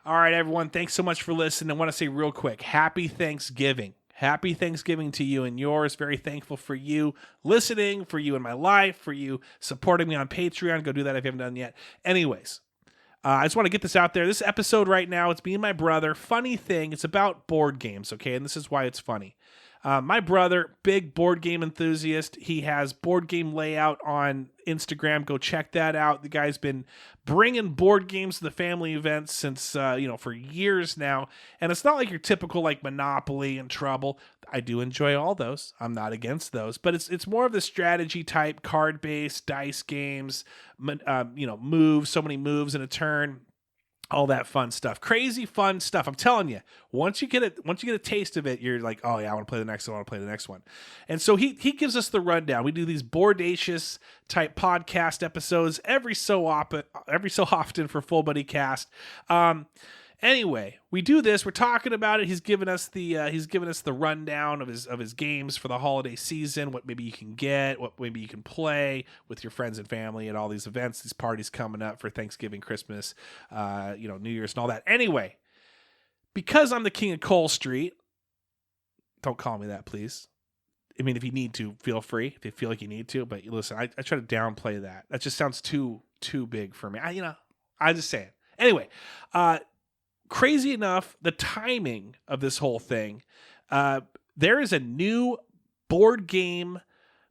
All right, everyone. Thanks so much for listening. I want to say real quick, happy Thanksgiving. Happy Thanksgiving to you and yours. Very thankful for you listening, for you in my life, for you supporting me on Patreon. Go do that if you haven't done yet. Anyways, I just want to get this out there. This episode right now, it's me and my brother. Funny thing, it's about board games, okay? And this is why it's funny. My brother, big board game enthusiast. He has board game layout on Instagram. Go check that out. The guy's been bringing board games to the family events since, for years now. And it's not like your typical like Monopoly and Trouble. I do enjoy all those. I'm not against those, but it's more of the strategy type, card based dice games. Moves, so many moves in a turn. All that fun stuff, crazy fun stuff. I'm telling you, once you get a taste of it, you're like, oh yeah, I want to play the next one. I want to play the next one. And so he gives us the rundown. We do these Boardacious type podcast episodes every so often for Full Buddy Cast. Anyway, we do this. We're talking about it. He's given us the rundown of his games for the holiday season. What maybe you can get, what maybe you can play with your friends and family at all these events, these parties coming up for Thanksgiving, Christmas, New Year's, and all that. Anyway, because I'm the king of Cole Street, don't call me that, please. I mean, if you need to, feel free. If you feel like you need to, but listen, I try to downplay that. That just sounds too big for me. I just say it anyway. Crazy enough, the timing of this whole thing, there is a new board game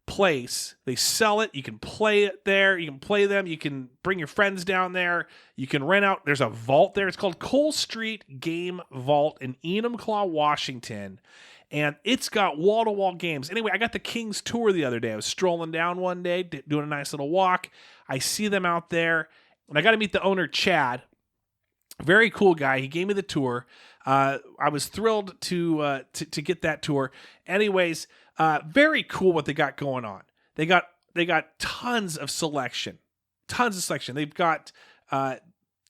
place. They sell it. You can play it there. You can play them. You can bring your friends down there. You can rent out. There's a vault there. It's called Cole Street Game Vault in Enumclaw, Washington. And it's got wall-to-wall games. Anyway, I got the King's Tour the other day. I was strolling down one day, doing a nice little walk. I see them out there, and I got to meet the owner, Chad. Very cool guy. He gave me the tour. I was thrilled to get that tour. Anyways, very cool what they got going on. They got tons of selection. They've got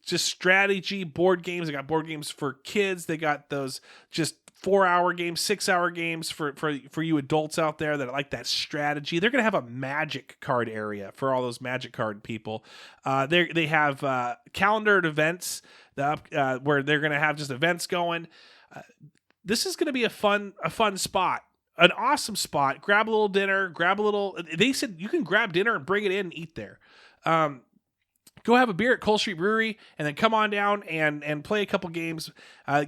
just strategy board games. They got board games for kids. They got those just 4-hour games, 6-hour games for you adults out there that like that strategy. They're going to have a magic card area for all those magic card people. They have calendared events where they're going to have just events going. This is going to be a fun spot, an awesome spot. Grab a little dinner, they said you can grab dinner and bring it in and eat there. Go have a beer at Cole Street Brewery and then come on down and play a couple games.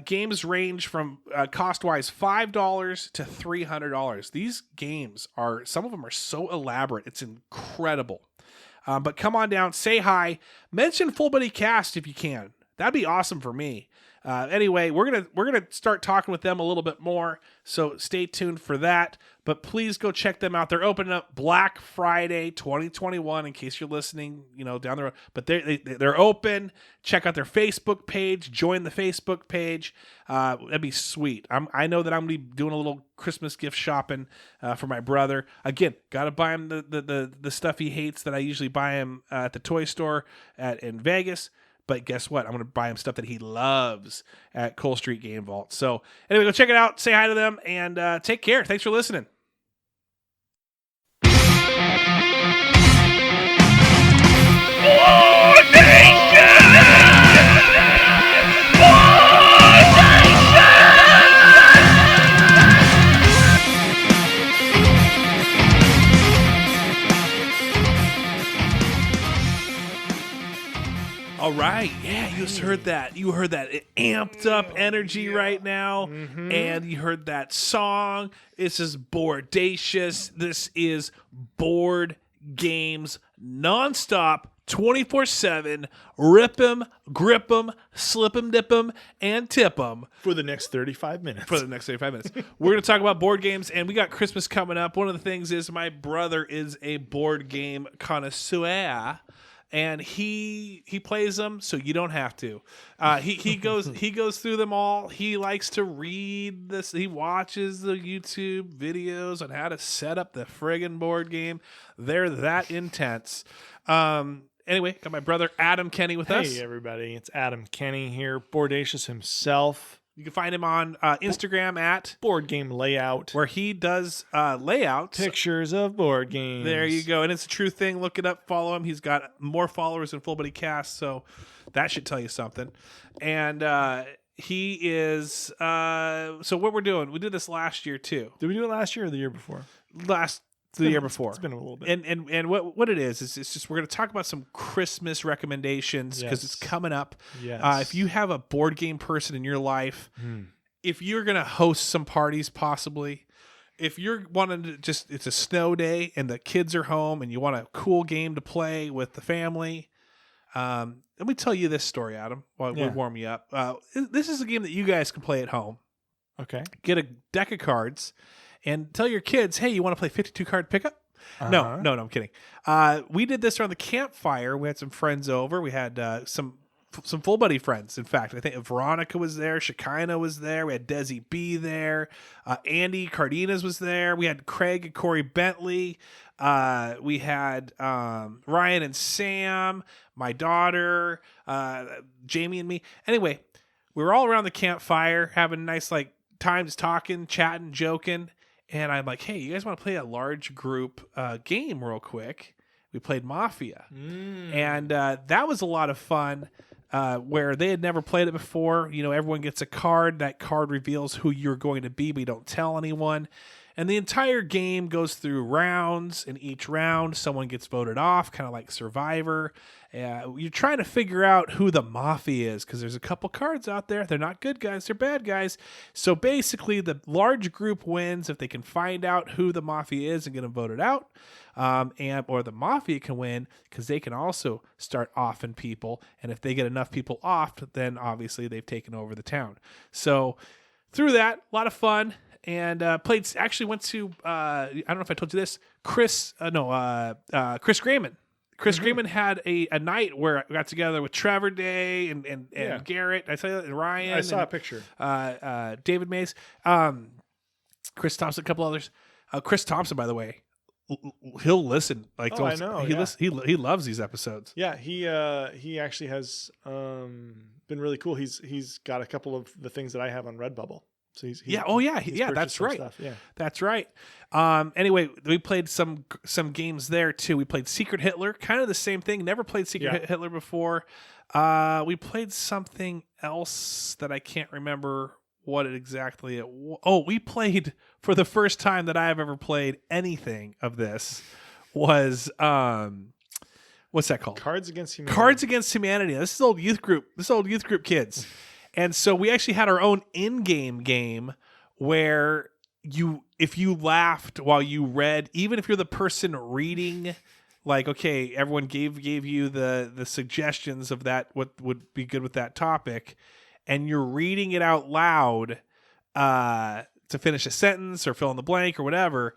Games range from cost-wise $5 to $300. These games some of them are so elaborate. It's incredible. But come on down, say hi, mention Full Buddy Cast if you can. That'd be awesome for me. Anyway, we're gonna start talking with them a little bit more, so stay tuned for that. But please go check them out. They're opening up Black Friday 2021. In case you're listening, down the road. But they're open. Check out their Facebook page. Join the Facebook page. That'd be sweet. I know that I'm gonna be doing a little Christmas gift shopping for my brother. Again, gotta buy him the stuff he hates that I usually buy him at the toy store in Vegas. But guess what? I'm going to buy him stuff that he loves at Cole Street Game Vault. So anyway, go check it out. Say hi to them and take care. Thanks for listening. All right, yeah, you just heard that. You heard that amped up energy right now, and you heard that song. This is Boardacious. This is board games nonstop, 24/7. Rip 'em, grip 'em, slip 'em, dip 'em, and tip 'em for the next 35 minutes. We're going to talk about board games, and we got Christmas coming up. One of the things is my brother is a board game connoisseur. And he plays them, so you don't have to. He goes through them all. He likes to read this. He watches the YouTube videos on how to set up the friggin' board game. They're that intense. Anyway, got my brother Adam Kenney with us. Hey everybody, it's Adam Kenney here, Boardacious himself. You can find him on Instagram at Board Game Layout, where he does layouts. Pictures of board games. There you go. And it's a true thing. Look it up. Follow him. He's got more followers than Full Buddy Cast. So That should tell you something. And he is. So what we're doing? We did this last year too. Did we do it last year or the year before? The year before. It's been a little bit. And what it is it's just we're going to talk about some Christmas recommendations because it's coming up. Yes. If you have a board game person in your life, if you're going to host some parties possibly, if you're wanting to it's a snow day and the kids are home and you want a cool game to play with the family, let me tell you this story, Adam, while we warm you up. This is a game that you guys can play at home. Okay. Get a deck of cards. And tell your kids, hey, you want to play 52 card pickup? No, I'm kidding. We did this around the campfire. We had some friends over. We had some full buddy friends. In fact, I think Veronica was there. Shekinah was there. We had Desi B there. Andy Cardenas was there. We had Craig and Corey Bentley. We had Ryan and Sam, my daughter, Jamie and me. Anyway, we were all around the campfire having nice times talking, chatting, joking. And I'm like, hey, you guys want to play a large group game real quick? We played Mafia. And that was a lot of fun where they had never played it before. You know, everyone gets a card. That card reveals who you're going to be, but you don't tell anyone. And the entire game goes through rounds. In each round, someone gets voted off, kind of like Survivor. You're trying to figure out who the Mafia is because there's a couple cards out there. They're not good guys. They're bad guys. So basically, the large group wins if they can find out who the Mafia is and get them voted out. Or the Mafia can win because they can also start offing people. And if they get enough people offed, then obviously they've taken over the town. So through that, a lot of fun. And went to I don't know if I told you this, Chris Grayman. Chris Grayman had a night where I got together with Trevor Day and Garrett. I tell you, and Ryan. I saw a picture. David Mays, Chris Thompson, a couple others. Chris Thompson, by the way, he'll listen. I know. He loves these episodes. Yeah, he actually has been really cool. He's got a couple of the things that I have on Redbubble. So he's that's right. Stuff. Yeah, that's right. Anyway, we played some games there too. We played Secret Hitler, kind of the same thing. Never played Secret Hitler before. We played something else that I can't remember what it exactly it was. Oh, we played for the first time that I have ever played anything of this was what's that called? Cards Against Humanity. Cards Against Humanity. This is old youth group kids. And so we actually had our own in-game game where if you laughed while you read, even if you're the person reading, okay, everyone gave you the suggestions of that, what would be good with that topic, and you're reading it out loud to finish a sentence or fill in the blank or whatever,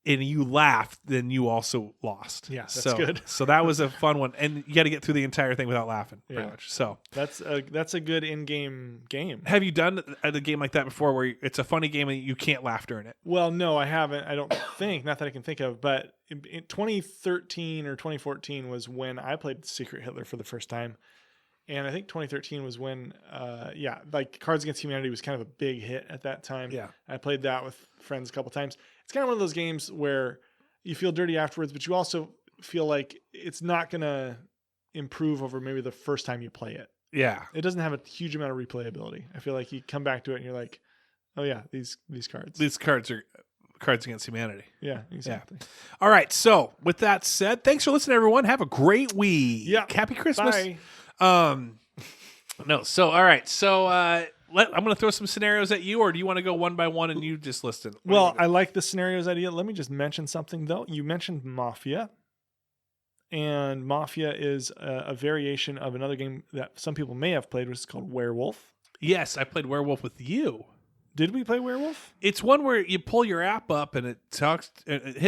and you laughed, then you also lost. Yeah, that's good. So that was a fun one, and you got to get through the entire thing without laughing, pretty much. So that's a good in-game game. Have you done a game like that before, where it's a funny game and you can't laugh during it? Well, no, I haven't. I don't think, not that I can think of, but in 2013 or 2014 was when I played Secret Hitler for the first time. And I think 2013 was when, Cards Against Humanity was kind of a big hit at that time. Yeah. I played that with friends a couple times. It's kind of one of those games where you feel dirty afterwards, but you also feel like it's not going to improve over maybe the first time you play it. Yeah. It doesn't have a huge amount of replayability. I feel like you come back to it and you're like, oh yeah, these cards. These cards are Cards Against Humanity. Yeah, exactly. Yeah. All right. So with that said, thanks for listening, everyone. Have a great week. Yeah. Happy Christmas. Bye. No. So, all right. So, I'm going to throw some scenarios at you, or do you want to go one by one and you just list it? Well, I like the scenarios idea. Let me just mention something though. You mentioned Mafia, and Mafia is a variation of another game that some people may have played, which is called Werewolf. Yes. I played Werewolf with you. Did we play Werewolf? It's one where you pull your app up and it talks.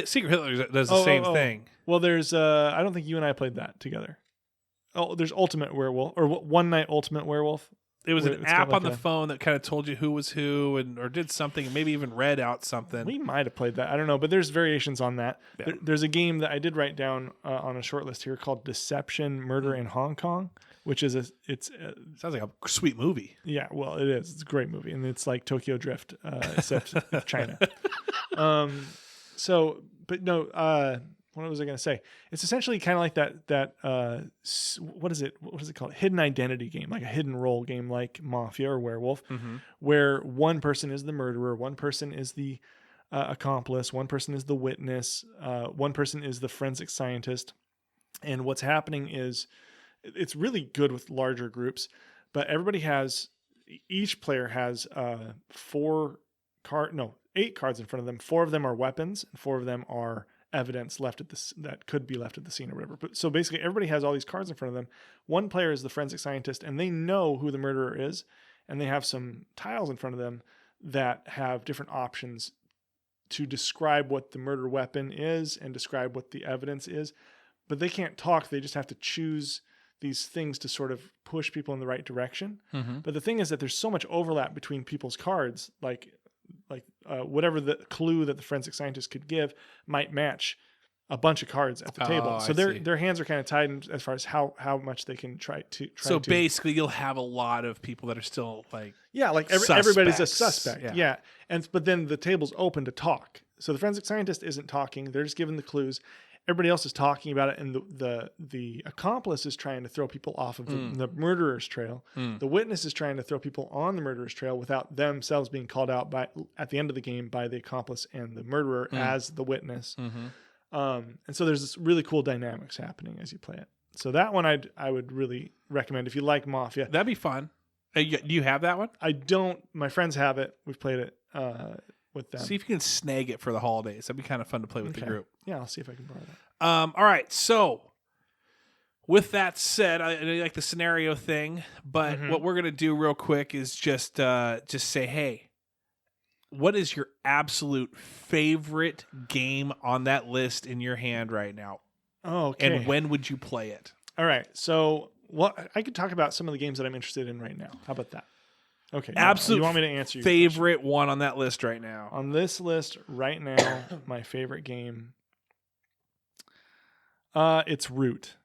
Secret Hitler does the same thing. Well, there's. I don't think you and I played that together. Oh, there's Ultimate Werewolf or One Night Ultimate Werewolf. It was an app on the phone that kind of told you who was who or did something, and maybe even read out something. We might have played that. I don't know, but there's variations on that. Yeah. There's a game that I did write down on a short list here called Deception: Murder in Hong Kong, which is sounds like a sweet movie. Yeah, well, it is. It's a great movie, and it's like Tokyo Drift, except China. What what was I going to say? It's essentially kind of like that what is it called? Hidden identity game, like a hidden role game, like Mafia or Werewolf, where one person is the murderer, one person is the accomplice, one person is the witness, one person is the forensic scientist. And what's happening is it's really good with larger groups, but each player has 8 cards in front of them. 4 of them are weapons, and 4 of them are evidence that could be left at the scene or whatever. But so basically everybody has all these cards in front of them. One player is the forensic scientist, and they know who the murderer is, and they have some tiles in front of them that have different options to describe what the murder weapon is and describe what the evidence is. But they can't talk. They just have to choose these things to sort of push people in the right direction. But the thing is that there's so much overlap between people's cards, like whatever the clue that the forensic scientist could give might match a bunch of cards at the table. So their hands are kind of tied as far as how much they can try to. So basically, you'll have a lot of people that are still everybody's a suspect. Yeah. But then the table's open to talk. So the forensic scientist isn't talking; they're just giving the clues. Everybody else is talking about it, and the accomplice is trying to throw people off of the murderer's trail. The witness is trying to throw people on the murderer's trail without themselves being called out at the end of the game by the accomplice and the murderer as the witness. And so there's this really cool dynamics happening as you play it. So that one I would really recommend if you like Mafia. That'd be fun. Do you have that one? I don't. My friends have it. We've played it with them. See if you can snag it for the holidays. That'd be kind of fun to play with the group. Yeah, I'll see if I can borrow that. All right. So with that said, I like the scenario thing, but what we're gonna do real quick is just say, hey, what is your absolute favorite game on that list in your hand right now? Oh, okay. And when would you play it? All right. So I could talk about some of the games that I'm interested in right now. How about that? Okay. Absolute you want me to answer your favorite one on that list right now? On this list right now, my favorite game, it's Root.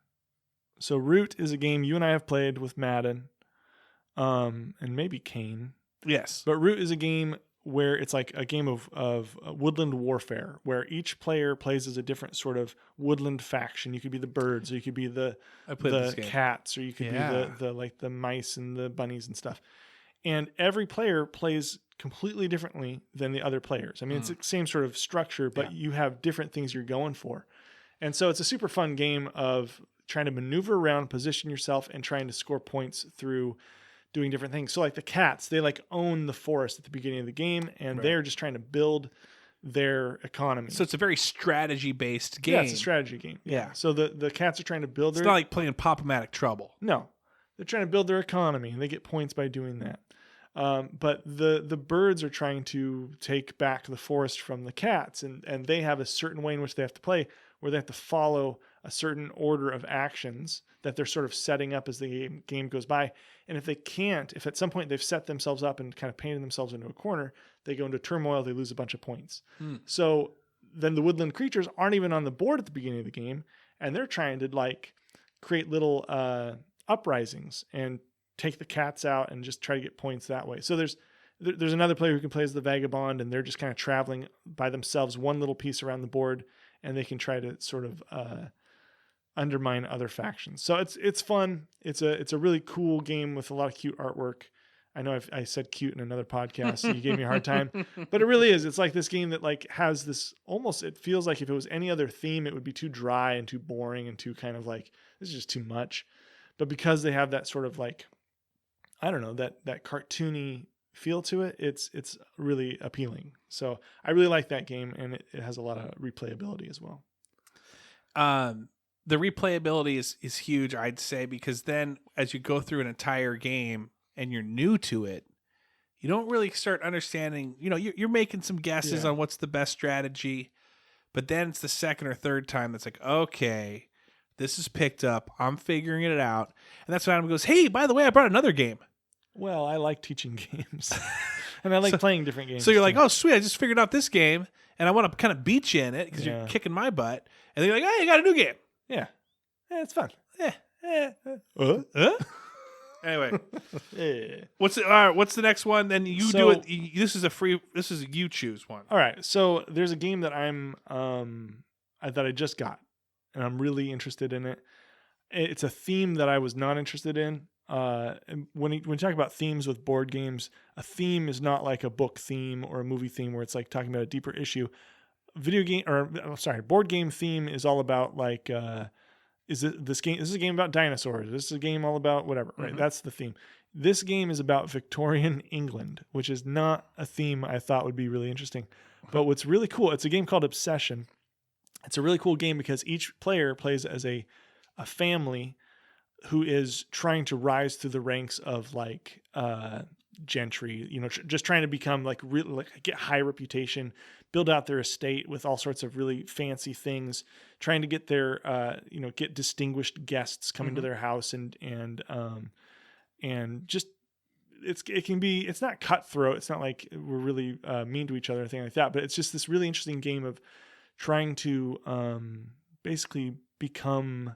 So Root is a game you and I have played with Madden, and maybe Kane. Yes. But Root is a game where it's like a game of woodland warfare, where each player plays as a different sort of woodland faction. You could be the birds, or you could be the cats, or you could be the mice and the bunnies and stuff. And every player plays completely differently than the other players. I mean, it's the same sort of structure, but you have different things you're going for. And so it's a super fun game of trying to maneuver around, position yourself, and trying to score points through doing different things. So like the cats, they like own the forest at the beginning of the game, and they're just trying to build their economy. So it's a very strategy-based game. Yeah, it's a strategy game. Yeah. So the cats are trying to build It's not like playing Pop-O-Matic Trouble. No. They're trying to build their economy, and they get points by doing that. But the birds are trying to take back the forest from the cats, and they have a certain way in which they have to play, where they have to follow a certain order of actions that they're sort of setting up as the game goes by. And if at some point they've set themselves up and kind of painted themselves into a corner, they go into turmoil, they lose a bunch of points. So then the woodland creatures aren't even on the board at the beginning of the game, and they're trying to like create little uprisings and take the cats out and just try to get points that way. So there's another player who can play as the vagabond, and they're just kind of traveling by themselves one little piece around the board, and they can try to sort of undermine other factions. So it's fun. It's a really cool game with a lot of cute artwork. I know I said cute in another podcast, so you gave me a hard time, but it really is. It's like this game that like has this almost, it feels like if it was any other theme, it would be too dry and too boring and too kind of like, this is just too much. But because they have that sort of like, I don't know, that cartoony feel to it, it's really appealing. So I really like that game, and it has a lot of replayability as well. The replayability is huge, I'd say, because then as you go through an entire game and you're new to it, you don't really start understanding, you're making some guesses on what's the best strategy, but then it's the second or third time that's like, okay, this is picked up, I'm figuring it out. And that's when Adam goes, hey, by the way, I brought another game. Well, I like teaching games, and I like playing different games. So you're like, oh, sweet, I just figured out this game, and I want to kind of beat you in it because you're kicking my butt. And then you're like, oh, you got a new game. Yeah, it's fun. Anyway, what's the next one? Then you do it. This is you choose one. All right. So there's a game that that I just got, and I'm really interested in it. It's a theme that I was not interested in. And when you talk about themes with board games, a theme is not like a book theme or a movie theme where it's like talking about a deeper issue. Board game theme is all about like, is this a game about dinosaurs? This is a game all about whatever, right? That's the theme. This game is about Victorian England, which is not a theme I thought would be really interesting. But what's really cool, it's a game called Obsession. It's a really cool game because each player plays as a family who is trying to rise through the ranks of like gentry, just trying to become like really get high reputation, build out their estate with all sorts of really fancy things, trying to get their get distinguished guests coming to their house and just it's not cutthroat. It's not like we're really mean to each other or anything like that, but it's just this really interesting game of trying to basically become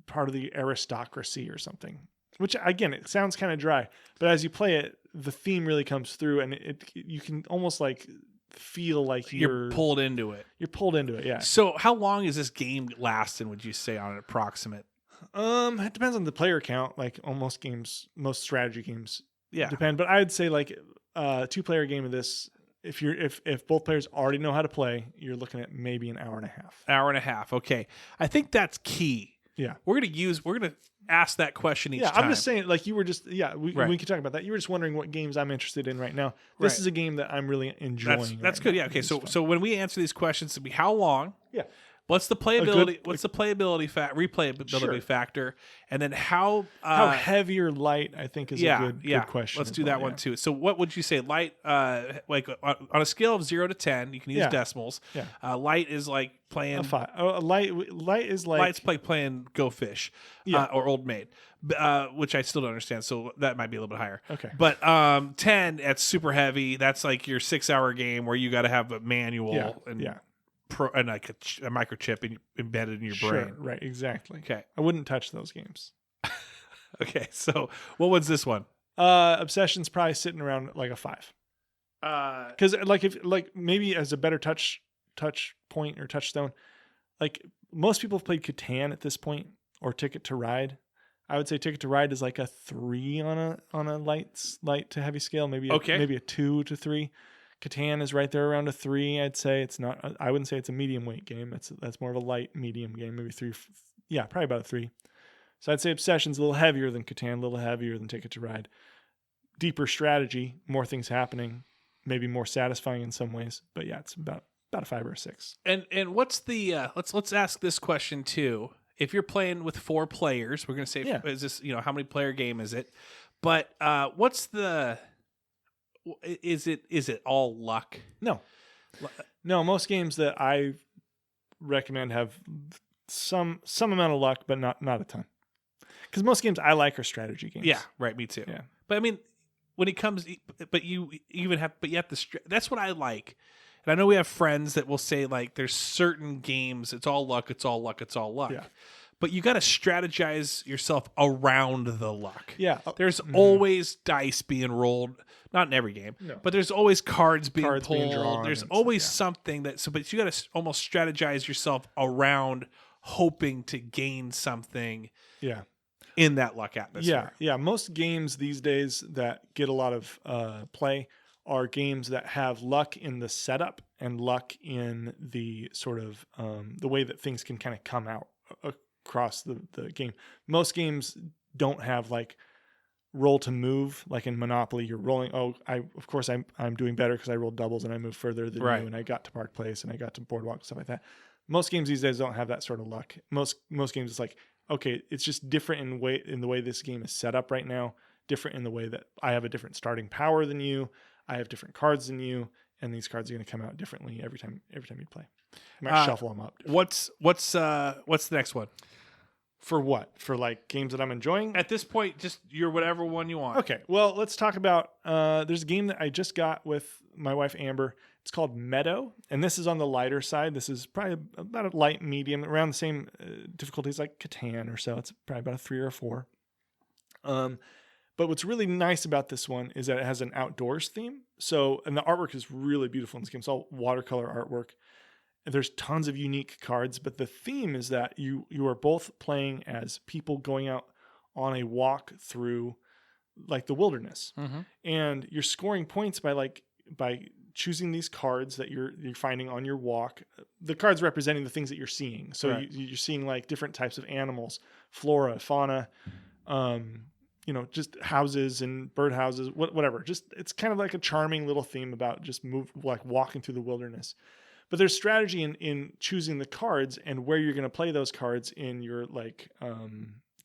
part of the aristocracy or something, which again, it sounds kind of dry, but as you play it, the theme really comes through and you can almost like feel like you're pulled into it. You're pulled into it. Yeah. So how long is this game lasting, would you say, on an approximate? It depends on the player count. Like most strategy games Yeah. depend, but I'd say like a 2-player game of this, if both players already know how to play, you're looking at maybe an hour and a half. Hour and a half. Okay. I think that's key. Yeah. We're going to ask that question each time. Yeah, I'm just saying, like you were just, we can talk about that. You were just wondering what games I'm interested in right now. This is a game that I'm really enjoying. That's good. Yeah. Okay. So when we answer these questions, it'll be how long? Yeah. What's the playability? Replayability factor? And then how heavy or light? I think is a good question. Let's do that one too. So what would you say? Light, like on a scale of 0 to 10, you can use decimals. Yeah. Light is like playing a 5. Light is like light's like playing Go Fish, or Old Maid, which I still don't understand. So that might be a little bit higher. Okay. But 10, that's super heavy. That's like your 6-hour game where you got to have a manual and like a microchip embedded in your brain. Right, exactly. Okay. I wouldn't touch those games. Okay, so what was this one? Obsession's probably sitting around like a 5. Because if maybe as a better touch point or touchstone, like most people have played Catan at this point or Ticket to Ride. I would say Ticket to Ride is like a 3 on a light to heavy scale, maybe a 2 to 3. Catan is right there around a 3. I'd say it's not. I wouldn't say it's a medium weight game. That's more of a light medium game. Maybe 3. Yeah, probably about a 3. So I'd say Obsession's a little heavier than Catan, a little heavier than Ticket to Ride. Deeper strategy, more things happening, maybe more satisfying in some ways. But yeah, it's about a 5 or a 6. And what's the let's ask this question too. If you're playing with 4 players, we're gonna say is this how many player game is it? But what's the is it all luck? No. Most games that I recommend have some amount of luck, but not a ton. Because most games I like are strategy games. Yeah, right. Me too. Yeah, but I mean, when it comes, that's what I like. And I know we have friends that will say like, there's certain games, it's all luck, it's all luck, it's all luck. Yeah. But you got to strategize yourself around the luck. Yeah. There's always dice being rolled, not in every game, but there's always cards being pulled. There's always something but you got to almost strategize yourself around hoping to gain something. Yeah. In that luck atmosphere. Yeah. Most games these days that get a lot of play are games that have luck in the setup and luck in the sort of the way that things can kind of come out across the game. Most games don't have like roll to move, like in Monopoly. You're rolling. I'm doing better because I rolled doubles and I moved further than you, and I got to Park Place and I got to Boardwalk, stuff like that. Most games these days don't have that sort of luck. Most games it's like, okay, it's just different in the way this game is set up right now. Different in the way that I have a different starting power than you. I have different cards than you, and these cards are going to come out differently every time you play. You might shuffle them up. What's the next one? For what? For like games that I'm enjoying? At this point, just your whatever one you want. Okay. Well, let's talk about. There's a game that I just got with my wife Amber. It's called Meadows, and this is on the lighter side. This is probably about a light medium, around the same difficulties like Catan or so. It's probably about a 3 or a 4. But what's really nice about this one is that it has an outdoors theme. So, and the artwork is really beautiful in this game. It's all watercolor artwork. And there's tons of unique cards, but the theme is that you are both playing as people going out on a walk through like the wilderness. And you're scoring points by choosing these cards that you're finding on your walk. The cards representing the things that you're seeing. So right. you're seeing like different types of animals, flora, fauna, just houses and bird houses, whatever. Just it's kind of like a charming little theme about just walking through the wilderness. But there's strategy in choosing the cards and where you're going to play those cards in your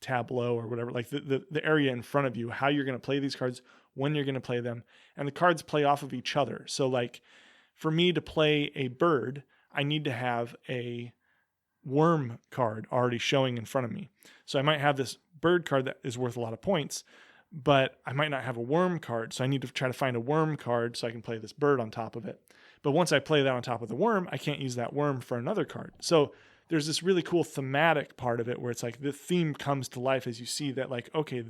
tableau or whatever, like the area in front of you, how you're going to play these cards, when you're going to play them, and the cards play off of each other. So like for me to play a bird, I need to have a worm card already showing in front of me. So I might have this bird card that is worth a lot of points, but I might not have a worm card. So I need to try to find a worm card so I can play this bird on top of it. But once I play that on top of the worm, I can't use that worm for another card. So there's this really cool thematic part of it where it's like the theme comes to life as you see that like, okay,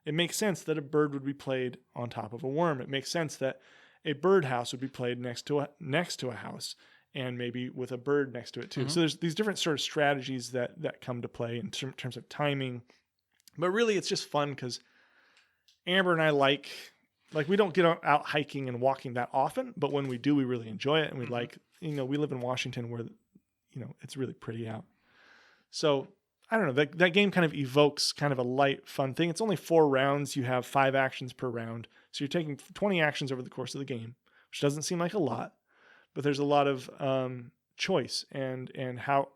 it makes sense that a bird would be played on top of a worm. It makes sense that a birdhouse would be played next to a house and maybe with a bird next to it too. So there's these different sort of strategies that come to play in terms of timing. But really it's just fun because Amber and I like we don't get out hiking and walking that often, but when we do, we really enjoy it. And we we live in Washington where, it's really pretty out. So I don't know, that game kind of evokes kind of a light, fun thing. It's only 4 rounds. You have 5 actions per round. So you're taking 20 actions over the course of the game, which doesn't seem like a lot, but there's a lot of choice and how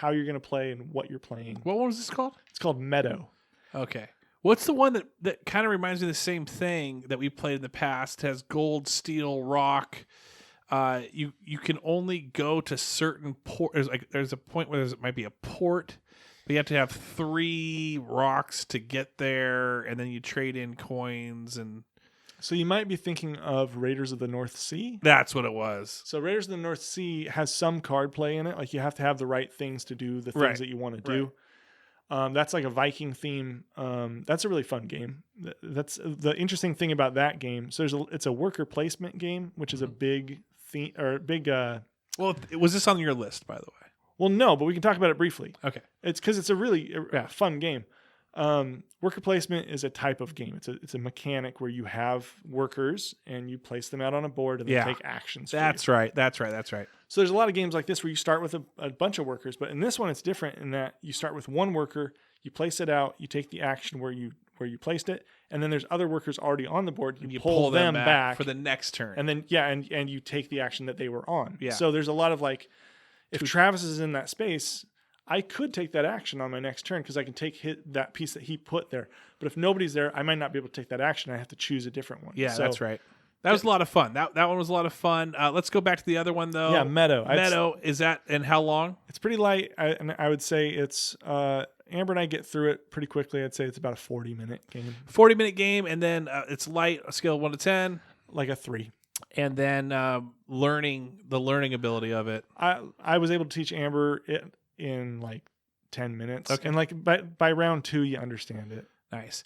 you're going to play and what you're playing. What one was this called? It's called Meadow. Okay. What's the one that kind of reminds me of the same thing that we played in the past? It has gold, steel, rock. You can only go to certain ports. There's a point where it might be a port, but you have to have 3 rocks to get there, and then you trade in coins. And so you might be thinking of Raiders of the North Sea. That's what it was. So Raiders of the North Sea has some card play in it. Like you have to have the right things to do the things that you want to do. That's like a Viking theme. That's a really fun game. That's the interesting thing about that game. So it's a worker placement game, which is a big theme or big. Well, was this on your list, by the way? Well, no, but we can talk about it briefly. Okay. It's because it's a really fun game. Worker placement is a type of game. It's a mechanic where you have workers and you place them out on a board and they take actions. That's right. So there's a lot of games like this where you start with a bunch of workers, but in this one it's different in that you start with one worker, you place it out, you take the action where you placed it, and then there's other workers already on the board. You pull them back for the next turn, and then and you take the action that they were on. Yeah. So there's a lot of like, if Travis is in that space, I could take that action on my next turn because I can take that piece that he put there. But if nobody's there, I might not be able to take that action. I have to choose a different one. Yeah, so, that's right. That was a lot of fun. That one was a lot of fun. Let's go back to the other one, though. Yeah, Meadow. Meadow, is that, and how long? It's pretty light. I would say it's, Amber and I get through it pretty quickly. I'd say it's about a 40-minute game. 40-minute game, and then it's light, a scale of 1 to 10? Like a 3. And then the learning ability of it. I was able to teach Amber it in like 10 minutes. Okay. And like by round 2, you understand it. Nice.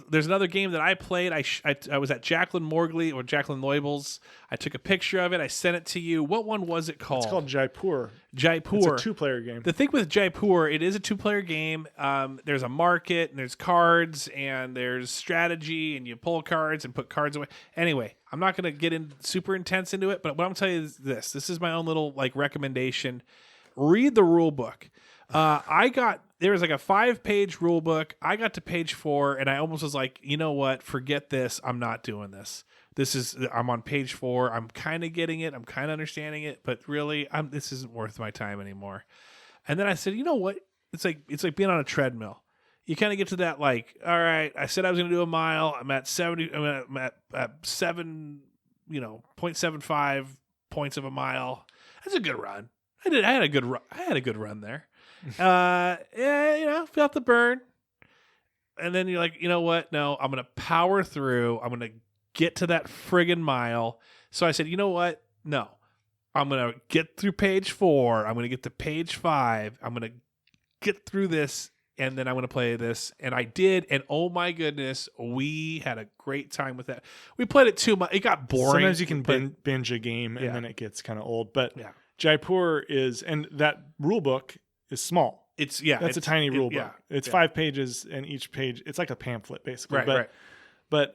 There's another game that I played. I was at Jacqueline Morgley or Jacqueline Loibel's. I took a picture of it. I sent it to you. What one was it called? It's called Jaipur. It's a 2-player game. The thing with Jaipur, it is a 2-player game. There's a market, and there's cards, and there's strategy, and you pull cards and put cards away. Anyway, I'm not going to get in super intense into it, but what I'm telling you is this. This is my own little recommendation. Read the rule book. There was like a 5-page rule book. I got to page 4 and I almost was like, you know what? Forget this. I'm not doing this. I'm on page 4. I'm kind of getting it. I'm kind of understanding it, but really this isn't worth my time anymore. And then I said, you know what? It's like being on a treadmill. You kind of get to that, all right, I said I was going to do a mile. I'm at 70. I'm at 7, 0.75 points of a mile. That's a good run. I had a good run. I had a good run there. Felt the burn. And then you're like, you know what? No, I'm going to power through. I'm going to get to that friggin' mile. So I said, you know what? No, I'm going to get through page 4. I'm going to get to page 5. I'm going to get through this and then I'm going to play this. And I did, and oh my goodness, we had a great time with that. We played it too much. It got boring. Sometimes you can binge a game and then it gets kind of old. But Jaipur is, and that rule book is small. It's a tiny rule book. Yeah, it's 5 pages, and each page it's like a pamphlet basically. Right. But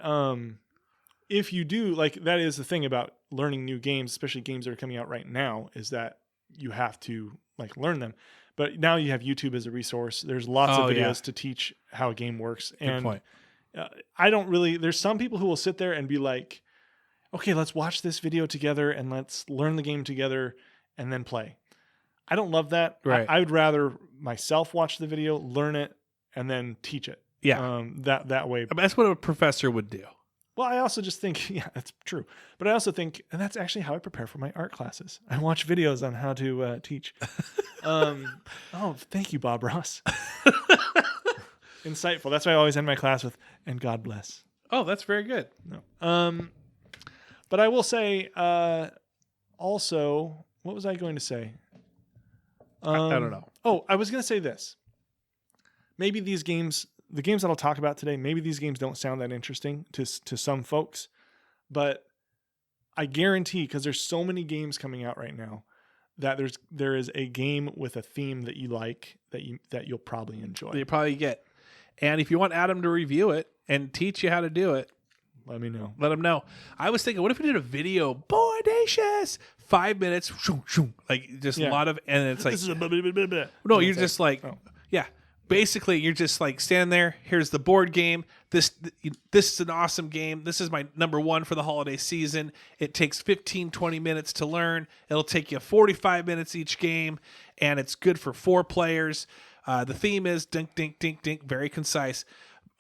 if you do, like, that is the thing about learning new games, especially games that are coming out right now, is that you have to like learn them. But now you have YouTube as a resource. There's lots of videos to teach how a game works. Good point. I don't really, there's some people who will sit there and be like, okay, let's watch this video together and let's learn the game together and then play. I don't love that. Right. I would rather myself watch the video, learn it, and then teach it. Yeah. That way. I mean, that's what a professor would do. Well, I also just think, yeah, that's true. But I also think, and that's actually how I prepare for my art classes. I watch videos on how to teach. Thank you, Bob Ross. Insightful. That's why I always end my class with, and God bless. Oh, that's very good. No. But I will say, also, what was I going to say? I don't know. Oh, I was going to say this. Maybe these games, the games that I'll talk about today, maybe these games don't sound that interesting to some folks, but I guarantee, because there's so many games coming out right now, that there is a game with a theme that you like that you'll probably enjoy. You probably get. And if you want Adam to review it and teach you how to do it, let me know. Let him know. I was thinking, what if we did a video, Boardacious, 5 minutes, shoo, shoo, like just a lot of, and it's like, this is a no, you're just like, basically you're just like standing there. Here's the board game. This is an awesome game. This is my number one for the holiday season. It takes 15, 20 minutes to learn. It'll take you 45 minutes each game, and it's good for 4 players. The theme is dink, dink, dink, dink, very concise.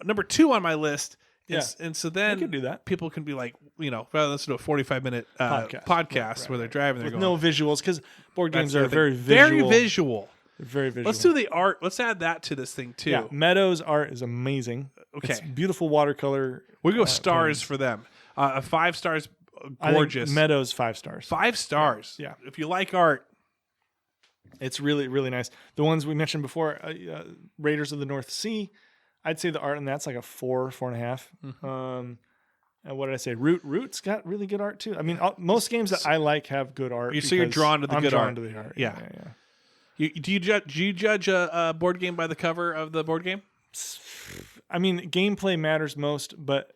Number 2 on my list. And so then can do that. People can be like, rather listen to a 45-minute podcast where they're driving. They're with going, no visuals, because board games are very visual. Very visual. Let's do the art. Let's add that to this thing too. Yeah, Meadows art is amazing. Okay. It's beautiful watercolor. We go stars for them. 5 stars, gorgeous. Meadows 5 stars. 5 stars. Yeah. If you like art, it's really, really nice. The ones we mentioned before, Raiders of the North Sea, I'd say the art on that's like a 4, 4.5. Mm-hmm. And what did I say? Root's got really good art too. I mean, most games that I like have good art. So you're drawn to the good art. To the art. Yeah. Do you judge a board game by the cover of the board game? I mean, gameplay matters most, but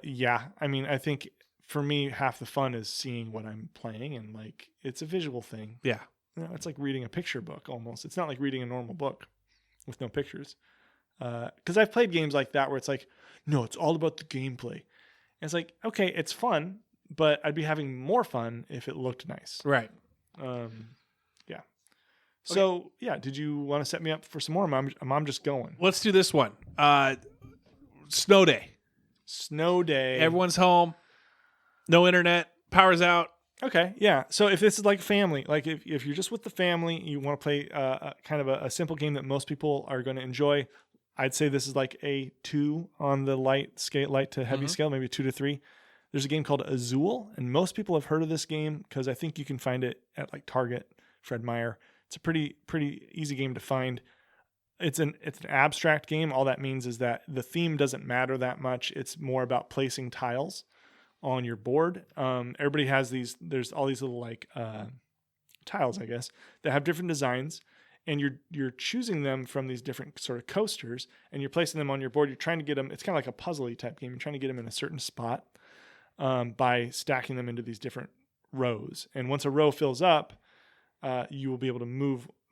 yeah. I mean, I think for me, half the fun is seeing what I'm playing, and like it's a visual thing. Yeah. It's like reading a picture book almost. It's not like reading a normal book with no pictures. Because I've played games like that where it's like, no, it's all about the gameplay. And it's like, okay, it's fun, but I'd be having more fun if it looked nice. Right. Yeah. So, did you want to set me up for some more? I'm just going. Let's do this one. Snow day. Snow day. Everyone's home. No internet. Power's out. Okay, yeah. So if this is like family, like if you're just with the family, you want to play kind of a simple game that most people are going to enjoy, I'd say this is like a 2 on the light to heavy scale, maybe 2 to 3. There's a game called Azul, and most people have heard of this game because I think you can find it at like Target, Fred Meyer. It's a pretty easy game to find. It's an abstract game. All that means is that the theme doesn't matter that much. It's more about placing tiles on your board. Everybody has there's all these little like tiles, I guess, that have different designs, and you're choosing them from these different sort of coasters, and you're placing them on your board. You're trying to get them, it's kind of like a puzzle-y type game. You're trying to get them in a certain spot by stacking them into these different rows. And once a row fills up, you will be able to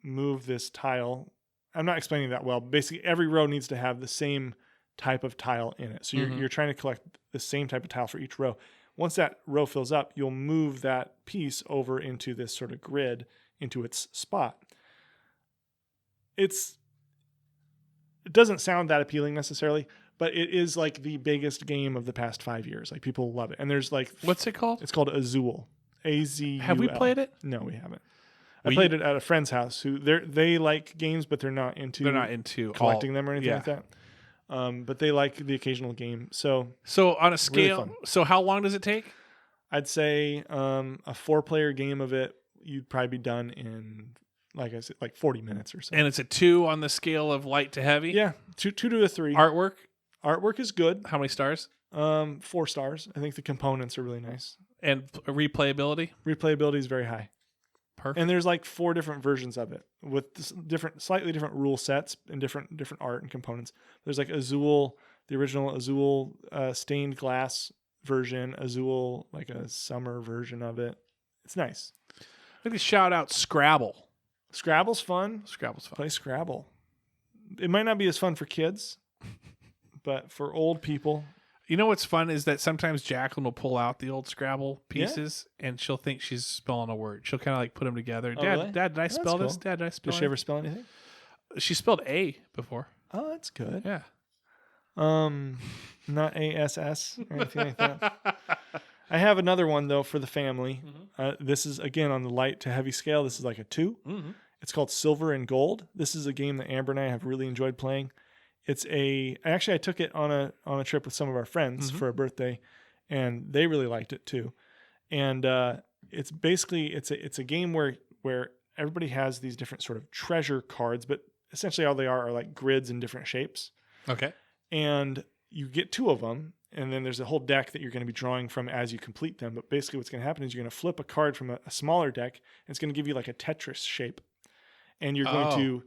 move this tile. I'm not explaining that well. Basically, every row needs to have the same type of tile in it. So you're trying to collect the same type of tile for each row. Once that row fills up, you'll move that piece over into this sort of grid into its spot. It doesn't sound that appealing necessarily, but it is like the biggest game of the past 5 years. Like, people love it. And there's like, what's it called? It's called Azul. AZUL. Have we played it? No, we haven't. I played it at a friend's house who they like games, but they're not into collecting them or anything like that. But they like the occasional game. So on a scale, really so how long does it take? I'd say a 4-player game of it, you'd probably be done in like I said, like 40 minutes or so. And it's a 2 on the scale of light to heavy? Yeah, 2 to a 3. Artwork is good. How many stars? 4 stars. I think the components are really nice. And replayability? Replayability is very high. Perfect. And there's like 4 different versions of it with slightly different rule sets and different art and components. There's like Azul, the original Azul stained glass version, Azul like a summer version of it. It's nice. Let me shout out Scrabble. Scrabble's fun. Scrabble's fun. Play Scrabble. It might not be as fun for kids, but for old people. You know what's fun is that sometimes Jacqueline will pull out the old Scrabble pieces and she'll think she's spelling a word. She'll kind of like put them together. Oh, Dad, really? Dad, did I spell this? Cool. Dad, did I spell Does she ever spell anything? She spelled A before. Oh, that's good. Yeah. Not ASS or anything like that. I have another one though for the family. Mm-hmm. This is again on the light to heavy scale. This is like a 2. Mm-hmm. It's called Silver and Gold. This is a game that Amber and I have really enjoyed playing. I took it on a trip with some of our friends for a birthday, and they really liked it too. And it's basically it's a game where everybody has these different sort of treasure cards, but essentially all they are like grids in different shapes. Okay. And you get 2 of them, and then there's a whole deck that you're going to be drawing from as you complete them. But basically what's going to happen is you're going to flip a card from a smaller deck, and it's going to give you like a Tetris shape. And you're going to,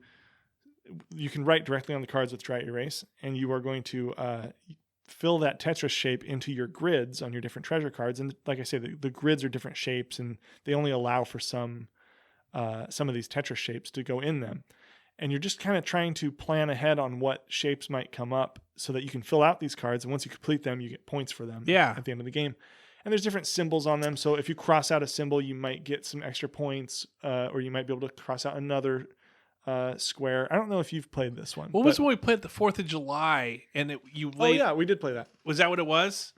you can write directly on the cards with dry erase, and you are going to fill that Tetris shape into your grids on your different treasure cards. And like I say, the grids are different shapes, and they only allow for some of these Tetris shapes to go in them. And you're just kind of trying to plan ahead on what shapes might come up so that you can fill out these cards. And once you complete them, you get points for them at the end of the game. And there's different symbols on them. So if you cross out a symbol, you might get some extra points, or you might be able to cross out another square. I don't know if you've played this one. What was when we played the 4th of July and Oh yeah, we did play that. Was that what it was?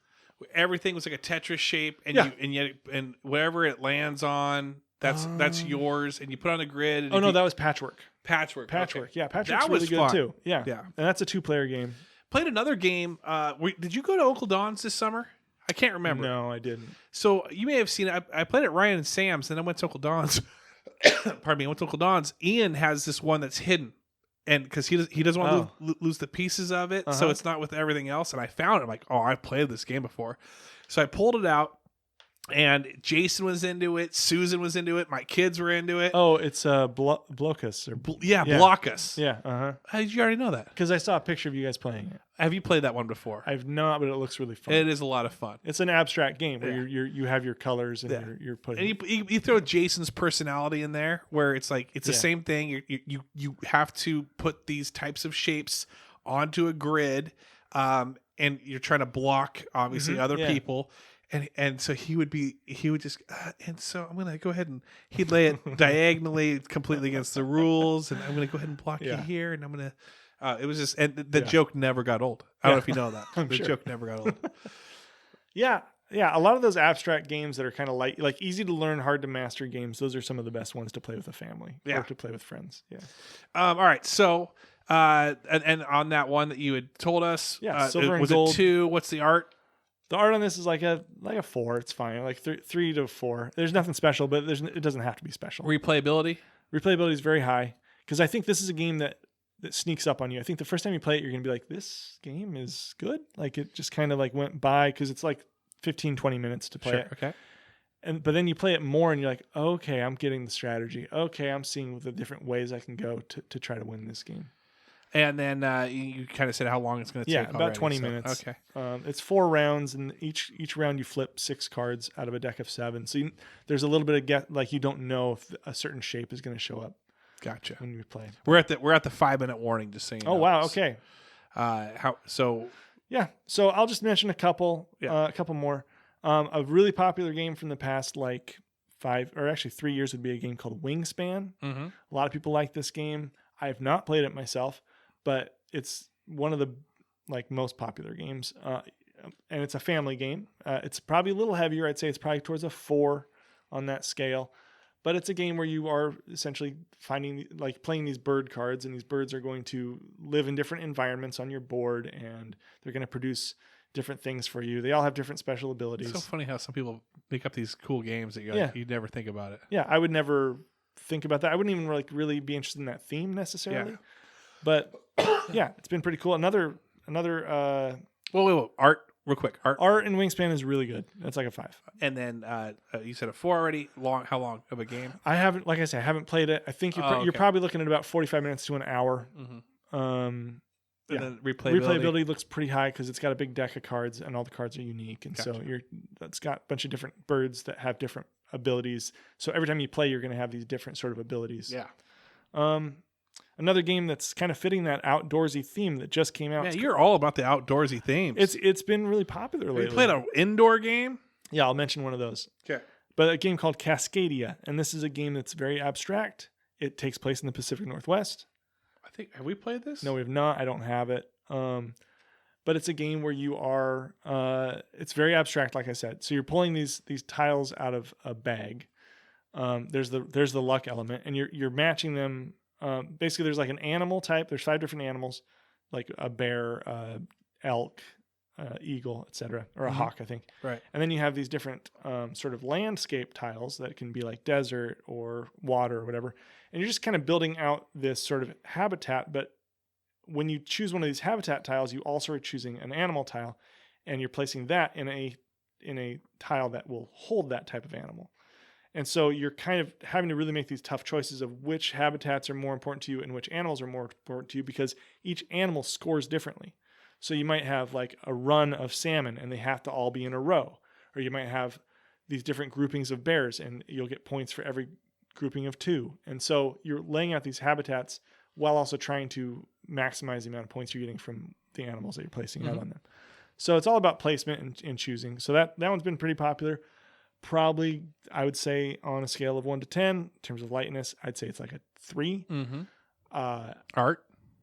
Everything was like a Tetris shape, and and wherever it lands on, that's yours, and you put on a grid. And that was Patchwork. Patchwork. Okay. Yeah, Patchwork's that really was good fun. too. Yeah. Yeah. And that's a 2-player game. Played another game. Did you go to Uncle Don's this summer? I can't remember. No, I didn't. So you may have seen it. I played at Ryan and Sam's, and then I went to Uncle Don's. Pardon me. I went to Uncle Don's. Ian has this one that's hidden, and because he doesn't want to lose the pieces of it, so it's not with everything else. And I found it. I'm like, oh, I've played this game before. So I pulled it out, and Jason was into it. Susan was into it. My kids were into it. Oh, it's Blocus. Blockus. Yeah. How did you already know that? Because I saw a picture of you guys playing it. Have you played that one before? I've not, but it looks really fun. It is a lot of fun. It's an abstract game where you have your colors and you're putting. And you throw Jason's personality in there, where it's like it's the same thing. You have to put these types of shapes onto a grid, and you're trying to block obviously other people. And so he would just and so I'm gonna go ahead and he'd lay it diagonally completely against the rules, and I'm gonna go ahead and block you here, and I'm gonna. It was just, and the joke never got old. I don't know if you know that. The joke never got old. Yeah. A lot of those abstract games that are kind of like easy to learn, hard to master games. Those are some of the best ones to play with a family or to play with friends. Yeah. All right. So, and on that one that you had told us, Silver and was Gold. it 2? What's the art? The art on this is like a 4. It's fine. Like 3 to 4. There's nothing special, but it doesn't have to be special. Replayability is very high because I think this is a game that sneaks up on you. I think the first time you play it, you're going to be like, this game is good. Like it just kind of like went by because it's like 15, 20 minutes to play it. Okay. But then you play it more and you're like, okay, I'm getting the strategy. Okay, I'm seeing the different ways I can go to try to win this game. And then you kind of said how long it's going to take. Yeah, about 20 minutes. Okay. It's 4 rounds, and each round you flip 6 cards out of a deck of 7. So there's a little bit of like you don't know if a certain shape is going to show up. Gotcha. When we play, we're at the 5-minute warning. Just saying. Oh wow. Okay. So I'll just mention a couple. A couple more. A really popular game from the past, like 5 or actually 3 years, would be a game called Wingspan. Mm-hmm. A lot of people like this game. I have not played it myself, but it's one of the most popular games. And it's a family game. It's probably a little heavier. I'd say it's probably towards a 4 on that scale. But it's a game where you are essentially playing these bird cards, and these birds are going to live in different environments on your board, and they're going to produce different things for you. They all have different special abilities. It's so funny how some people make up these cool games that you'd never think about it. Yeah, I would never think about that. I wouldn't even really be interested in that theme necessarily. Yeah. But yeah, it's been pretty cool. Another Whoa. Art, real quick. art in Wingspan is really good. That's like a 5. And then you said a 4 already. How long of a game? I haven't, like I said, I haven't played it. I think you're probably looking at about 45 minutes to an hour. And then replayability looks pretty high because it's got a big deck of cards and all the cards are unique, and Gotcha. so it's got a bunch of different birds that have different abilities. So every time you play, you're going to have these different sort of abilities. Yeah. Another game that's kind of fitting that outdoorsy theme that just came out. Yeah, you're all about the outdoorsy themes. It's been really popular lately. You played an indoor game? Yeah, I'll mention one of those. Okay. But a game called Cascadia, and this is a game that's very abstract. It takes place in the Pacific Northwest. Have we played this? No, we have not. I don't have it. But it's a game where you are. It's very abstract, like I said. So you're pulling these tiles out of a bag. There's the luck element, and you're matching them. Basically, there's like an animal type. There's 5 different animals, like a bear, elk, eagle, etc., or a hawk, I think. Right. And then you have these different sort of landscape tiles that can be like desert or water or whatever. And you're just kind of building out this sort of habitat. But when you choose one of these habitat tiles, you also are choosing an animal tile, and you're placing that in a tile that will hold that type of animal. And so you're kind of having to really make these tough choices of which habitats are more important to you and which animals are more important to you, because each animal scores differently. So you might have like a run of salmon and they have to all be in a row. Or you might have these different groupings of bears and you'll get points for every grouping of 2. And so you're laying out these habitats while also trying to maximize the amount of points you're getting from the animals that you're placing out on them. So it's all about placement and choosing. So that one's been pretty popular. Probably, I would say, on a scale of 1 to 10, in terms of lightness, I'd say it's like a 3.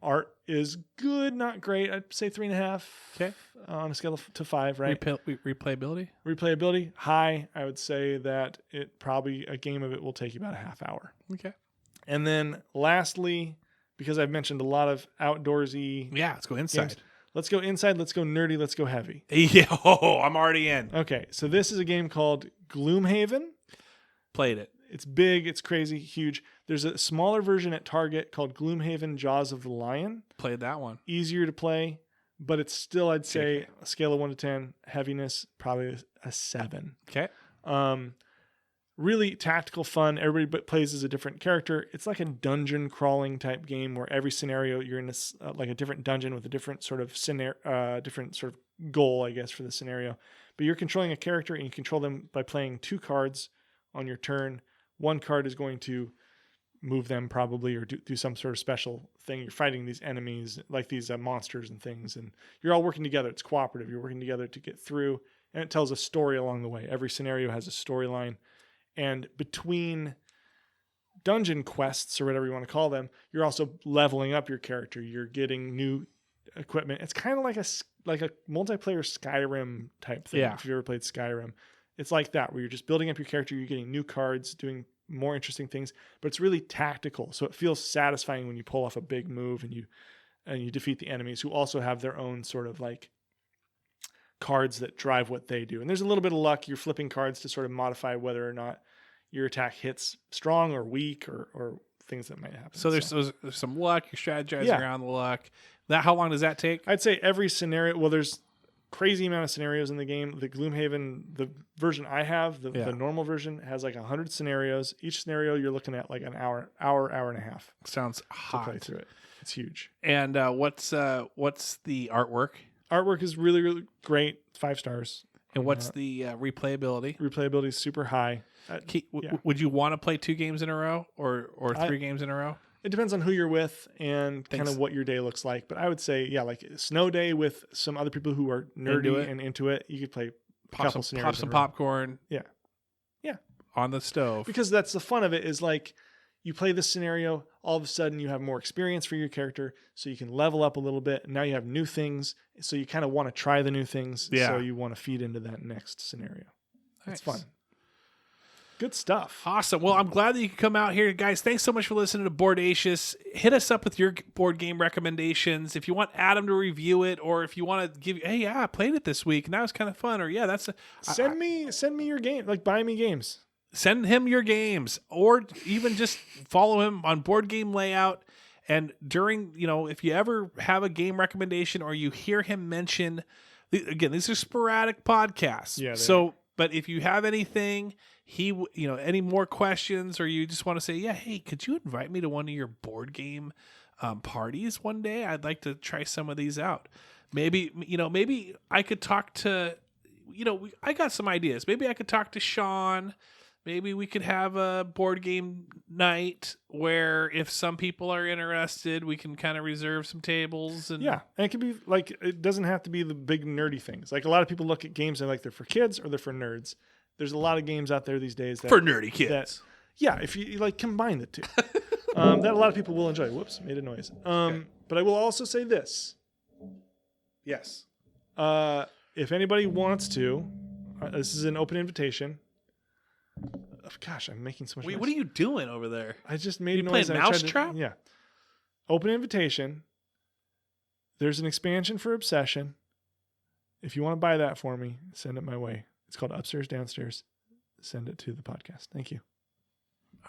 Art is good, not great. I'd say 3.5. Okay. On a scale to 5, right? Replayability high. I would say that a game of it will take you about a half hour. Okay. And then lastly, because I've mentioned a lot of outdoorsy. Yeah, let's go inside. Games, let's go inside. Let's go nerdy. Let's go heavy. Yeah, I'm already in. Okay, so this is a game called Gloomhaven. Played it. It's big. It's crazy, huge. There's a smaller version at Target called Gloomhaven Jaws of the Lion. Played that one. Easier to play, but it's still, I'd say, a scale of 1 to 10. Heaviness, probably a 7. Okay. Really tactical fun. Everybody plays as a different character. It's like a dungeon crawling type game where every scenario you're in like a different dungeon with a different sort of different sort of goal, I guess, for the scenario. But you're controlling a character and you control them by playing 2 cards on your turn. 1 card is going to move them probably or do some sort of special thing. You're fighting these enemies like these monsters and things, and you're all working together. It's cooperative. You're working together to get through, and it tells a story along the way. Every scenario has a storyline. And between dungeon quests or whatever you want to call them, you're also leveling up your character. You're getting new equipment. It's kind of like a multiplayer Skyrim type thing. Yeah. If you ever played Skyrim, it's like that where you're just building up your character. You're getting new cards, doing more interesting things, but it's really tactical. So it feels satisfying when you pull off a big move and you defeat the enemies who also have their own sort of like cards that drive what they do. And there's a little bit of luck. You're flipping cards to sort of modify whether or not your attack hits strong or weak or things that might happen. So there's some luck. You're strategizing around the luck. How long does that take? I'd say every scenario. Well, there's crazy amount of scenarios in the game. The Gloomhaven, the version I have, the normal version has like 100 scenarios. Each scenario you're looking at like an hour and a half. Sounds hot. To play through it. It's huge. And what's the artwork? Artwork is really, really great. 5 stars. And what's the replayability? Replayability is super high. Would you want to play 2 games in a row or 3 games in a row? It depends on who you're with and kind of what your day looks like. But I would say, like a snow day with some other people who are nerdy and into it, you could play a couple scenarios. Pop some popcorn. Yeah. On the stove. Because that's the fun of it is like you play this scenario, all of a sudden you have more experience for your character, so you can level up a little bit. And now you have new things, so you kind of want to try the new things. Yeah. So you want to feed into that next scenario. Nice. It's fun. Good stuff. Awesome. Well, I'm glad that you could come out here. Guys, thanks so much for listening to Boardacious. Hit us up with your board game recommendations. If you want Adam to review it, or if you want to give, hey, I played it this week and that was kind of fun, or that's send me your game, like buy me games. send him your games, or even just follow him on Board Game Layout. And during, if you ever have a game recommendation or you hear him mention, again, these are sporadic podcasts. Yeah. So, but if you have anything, any more questions, or you just want to say, yeah, hey, could you invite me to one of your board game parties one day? I'd like to try some of these out. Maybe I could talk to, I got some ideas. Maybe I could talk to Sean. Maybe we could have a board game night where if some people are interested, we can kind of reserve some tables. And it can be like, it doesn't have to be the big nerdy things. Like a lot of people look at games and like they're for kids or they're for nerds. There's a lot of games out there these days for nerdy kids. If you like combine the two, that a lot of people will enjoy. Whoops, made a noise. Okay. But I will also say this. Yes. If anybody wants to, this is an open invitation. Gosh, I'm making so much noise. What are you doing over there? I just made a noise. Playing Mousetrap? Yeah. Open invitation. There's an expansion for Obsession. If you want to buy that for me, send it my way. It's called Upstairs Downstairs. Send it to the podcast. Thank you.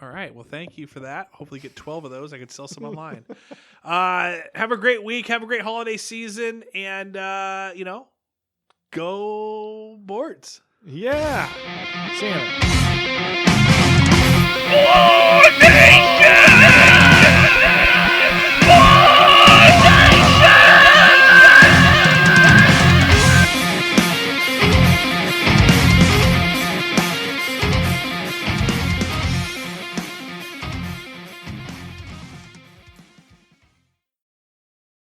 All right. Well, thank you for that. Hopefully get 12 of those. I could sell some online. Have a great week. Have a great holiday season. And, go boards. Yeah. Santa.